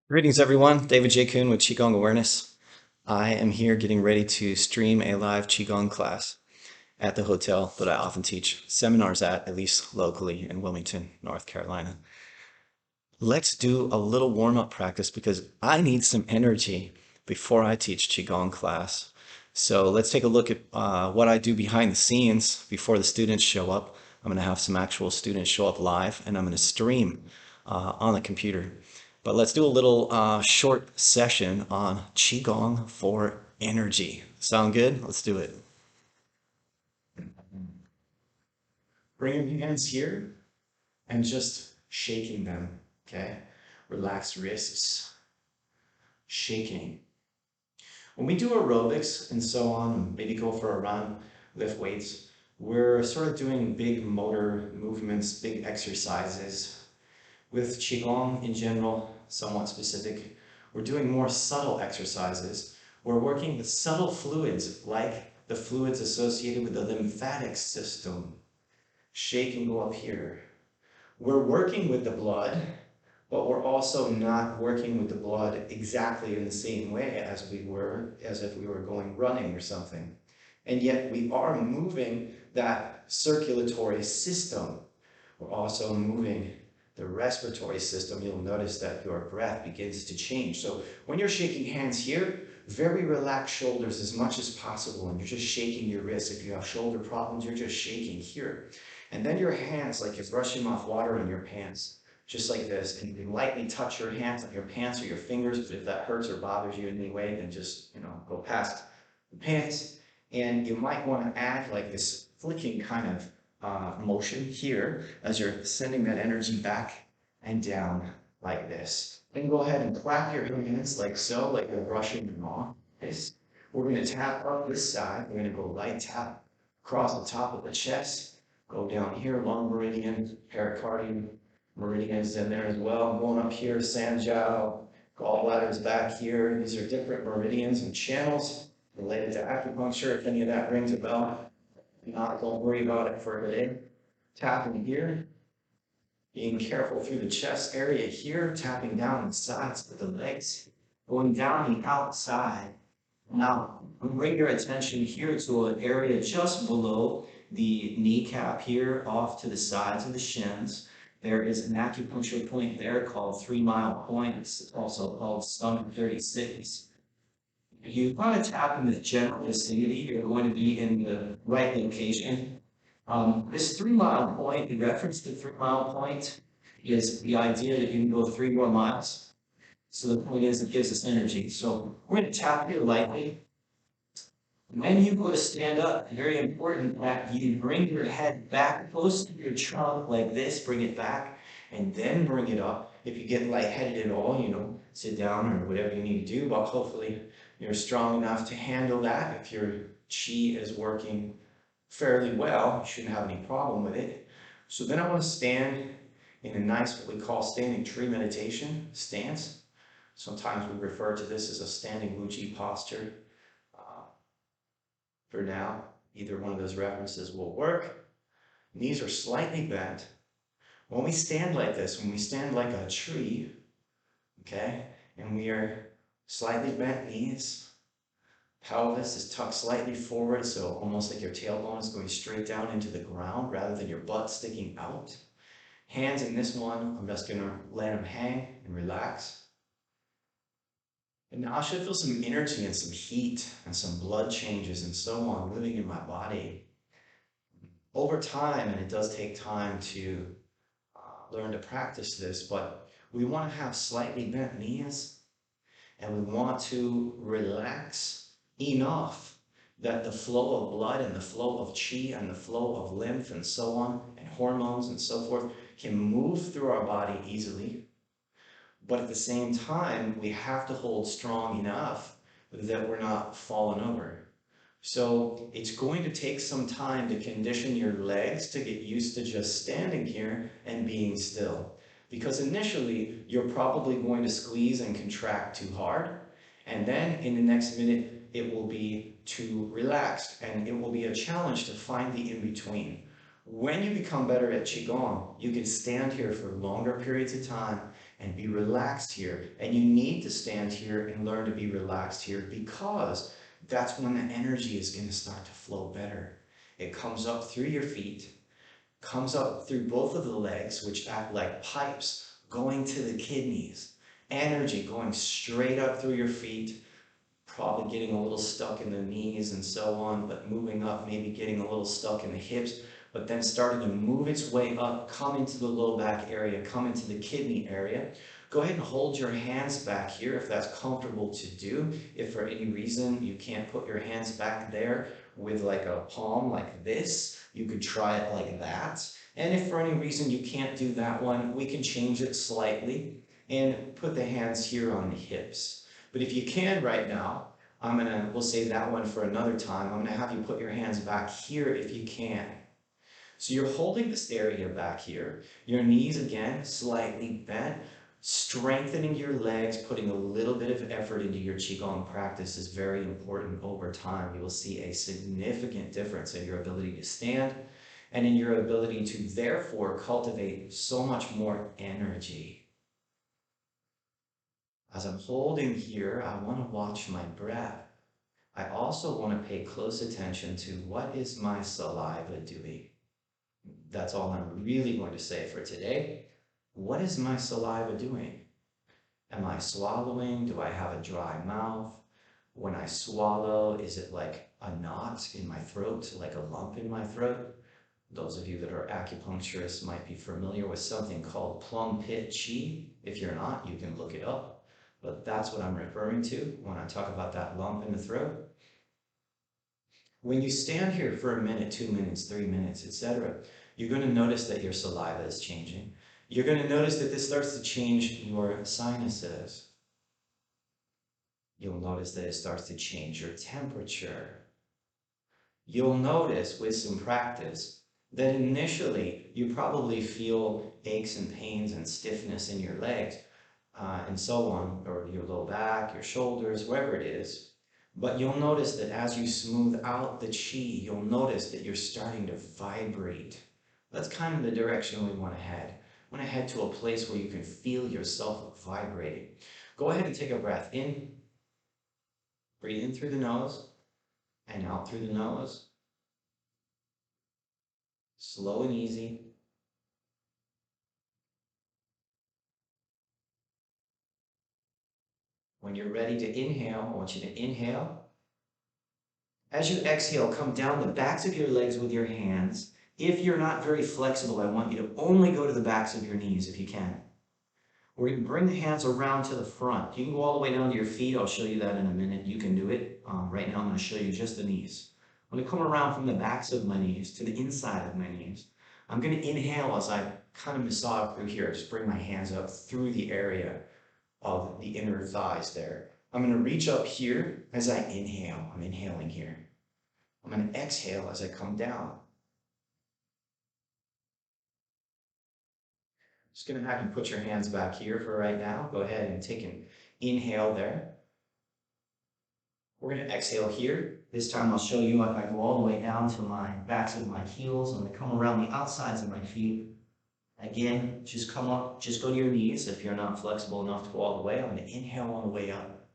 Greetings, everyone. David J Coon with Qigong Awareness. I am here getting ready to stream a live Qigong class at the hotel that I often teach seminars at least locally in Wilmington, North Carolina. Let's do a little warm-up practice because I need some energy before I teach Qigong class. So let's take a look at what I do behind the scenes before the students show up. I'm going to have some actual students show up live, and I'm going to stream on the computer. But let's do a little short session on Qigong for energy. Sound good? Let's do it. Bring your hands here and just shaking them, okay? Relax wrists, shaking. When we do aerobics and so on, maybe go for a run, lift weights, we're sort of doing big motor movements, big exercises. With Qigong in general, somewhat specific, we're doing more subtle exercises. We're working with subtle fluids like the fluids associated with the lymphatic system. Shake and go up here. We're working with the blood, but we're also not working with the blood exactly in the same way as if we were going running or something. And yet we are moving that circulatory system. We're also moving the respiratory system. You'll notice that your breath begins to change. So when you're shaking hands here, very relaxed shoulders as much as possible, and you're just shaking your wrists. If you have shoulder problems, you're just shaking here. And then your hands, like you're brushing off water in your pants, just like this. And you can lightly touch your hands on your pants or your fingers, but if that hurts or bothers you in any way, then just, go past the pants. And you might want to add like this flicking kind of motion here as you're sending that energy back and down like this. Then go ahead and clap your hands like so, like you're brushing them off. We're going to tap up this side. We're going to go light tap across the top of the chest. Go down here, long meridian, pericardium, meridians in there as well. I'm going up here, Sanjiao, gallbladder's back here. These are different meridians and channels related to acupuncture. If any of that rings a bell, don't worry about it for today. Tapping here, being careful through the chest area here, tapping down the sides of the legs, going down the outside. Now, bring your attention here to an area just below the kneecap here, off to the sides of the shins. There is an acupuncture point there called 3 Mile Point. It's also called Stump 36. If you want to tap in the general vicinity, you're going to be in the right location. This 3 Mile Point, in reference to 3 Mile Point, is the idea that you can go 3 more miles. So the point is, it gives us energy. So we're going to tap here lightly. When you go to stand up, very important that you bring your head back close to your trunk like this, bring it back, and then bring it up. If you get lightheaded at all, sit down or whatever you need to do, but hopefully you're strong enough to handle that. If your chi is working fairly well, you shouldn't have any problem with it. So then I want to stand in a nice, what we call standing tree meditation stance. Sometimes we refer to this as a standing Wuji posture. For now, either one of those references will work. Knees are slightly bent. When we stand like this, when we stand like a tree, okay, and we are slightly bent knees, pelvis is tucked slightly forward, so almost like your tailbone is going straight down into the ground rather than your butt sticking out. Hands in this one, I'm just going to let them hang and relax. And now I should feel some energy and some heat and some blood changes and so on living in my body. Over time, and it does take time to learn to practice this, but we want to have slightly bent knees and we want to relax enough that the flow of blood and the flow of chi and the flow of lymph and so on and hormones and so forth can move through our body easily. But at the same time, we have to hold strong enough that we're not falling over. So it's going to take some time to condition your legs to get used to just standing here and being still. Because initially, you're probably going to squeeze and contract too hard. And then in the next minute, it will be too relaxed. And it will be a challenge to find the in-between. When you become better at Qigong, you can stand here for longer periods of time and be relaxed here. And you need to stand here and learn to be relaxed here, because that's when the energy is going to start to flow better. It comes up through your feet, comes up through both of the legs, which act like pipes going to the kidneys. Energy going straight up through your feet, probably getting a little stuck in the knees and so on, but moving up, maybe getting a little stuck in the hips, but then starting to move its way up, come into the low back area, come into the kidney area. Go ahead and hold your hands back here if that's comfortable to do. If for any reason you can't put your hands back there with like a palm like this, you could try it like that. And if for any reason you can't do that one, we can change it slightly and put the hands here on the hips. But if you can right now, we'll save that one for another time. I'm gonna have you put your hands back here if you can. So you're holding this area back here. Your knees again, slightly bent. Strengthening your legs, putting a little bit of effort into your Qigong practice is very important over time. You will see a significant difference in your ability to stand and in your ability to therefore cultivate so much more energy. As I'm holding here, I want to watch my breath. I also want to pay close attention to what is my saliva doing. That's all I'm really going to say for today. What is my saliva doing? Am I swallowing? Do I have a dry mouth? When I swallow, is it like a knot in my throat, like a lump in my throat? Those of you that are acupuncturists might be familiar with something called plum pit chi. If you're not, you can look it up. But that's what I'm referring to when I talk about that lump in the throat. When you stand here for a minute, 2 minutes, 3 minutes, etc., you're going to notice that your saliva is changing. You're going to notice that this starts to change your sinuses. You'll notice that it starts to change your temperature. You'll notice with some practice that initially you probably feel aches and pains and stiffness in your legs and so on, or your low back, your shoulders, wherever it is. But you'll notice that as you smooth out the chi, you'll notice that you're starting to vibrate. That's kind of the direction we want to head. We want to head to a place where you can feel yourself vibrating. Go ahead and take a breath in. Breathe in through the nose and out through the nose. Slow and easy. When you're ready to inhale, I want you to inhale. As you exhale, come down the backs of your legs with your hands. If you're not very flexible, I want you to only go to the backs of your knees if you can. Or you can bring the hands around to the front. You can go all the way down to your feet. I'll show you that in a minute. You can do it. Right now I'm going to show you just the knees. I'm going to come around from the backs of my knees to the inside of my knees. I'm going to inhale as I kind of massage through here. Just bring my hands up through the area of the inner thighs there. I'm going to reach up here as I inhale. I'm inhaling here. I'm going to exhale as I come down. Just going to have you put your hands back here for right now. Go ahead and take an inhale there. We're going to exhale here. This time I'll show you if I go all the way down to my backs of my heels. I'm going to come around the outsides of my feet. Again, just come up, just go to your knees if you're not flexible enough to go all the way. I'm going to inhale on the way up.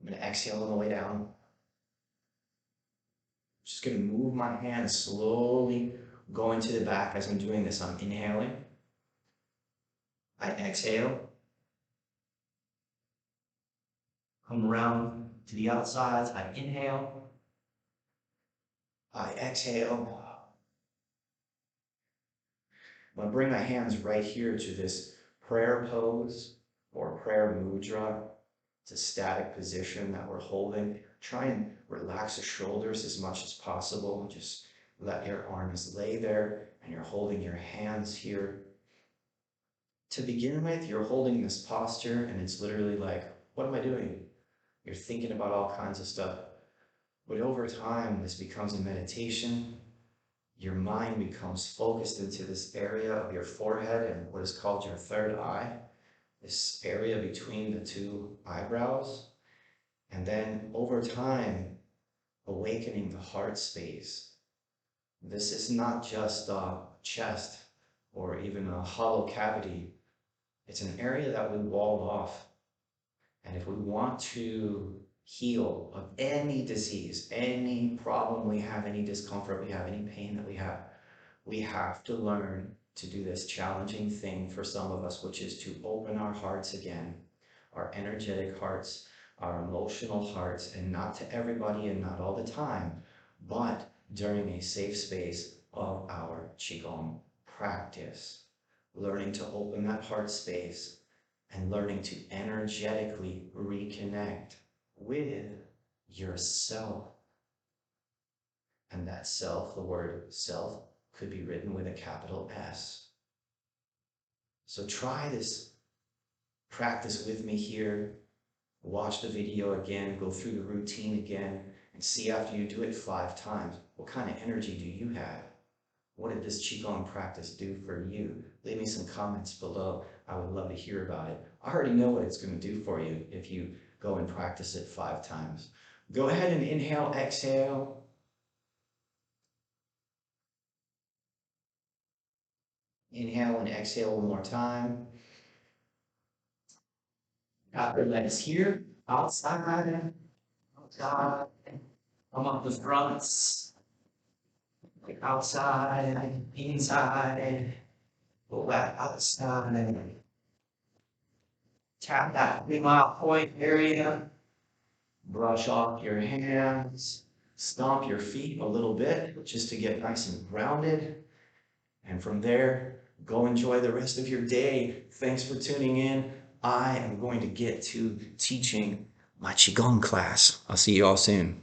I'm going to exhale on the way down. Just going to move my hands slowly going to the back as I'm doing this. I'm inhaling. I exhale. Come around to the outsides. I inhale. I exhale. I'm going to bring my hands right here to this prayer pose or prayer mudra. It's a static position that we're holding. Try and relax the shoulders as much as possible. Just let your arms lay there and you're holding your hands here. To begin with, you're holding this posture and it's literally like, what am I doing? You're thinking about all kinds of stuff. But over time, this becomes a meditation. Your mind becomes focused into this area of your forehead and what is called your third eye, this area between the two eyebrows. And then over time, awakening the heart space. This is not just a chest or even a hollow cavity. It's an area that we walled off. And if we want to heal of any disease, any problem we have, any discomfort we have, any pain that we have to learn to do this challenging thing for some of us, which is to open our hearts again, our energetic hearts, our emotional hearts, and not to everybody and not all the time, but during a safe space of our Qigong practice. Learning to open that heart space and learning to energetically reconnect with yourself. And that self, the word self, could be written with a capital S. So try this practice with me here. Watch the video again, go through the routine again, and see after you do it 5 times, what kind of energy do you have? What did this Qigong practice do for you? Leave me some comments below. I would love to hear about it. I already know what it's going to do for you if you go and practice it 5 times. Go ahead and inhale, exhale. Inhale and exhale one more time. Got your legs here, outside, outside. Come up the fronts, like outside, inside, go back outside. Tap that 3-mile point area. Brush off your hands. Stomp your feet a little bit just to get nice and grounded. And from there, go enjoy the rest of your day. Thanks for tuning in. I am going to get to teaching my Qigong class. I'll see you all soon.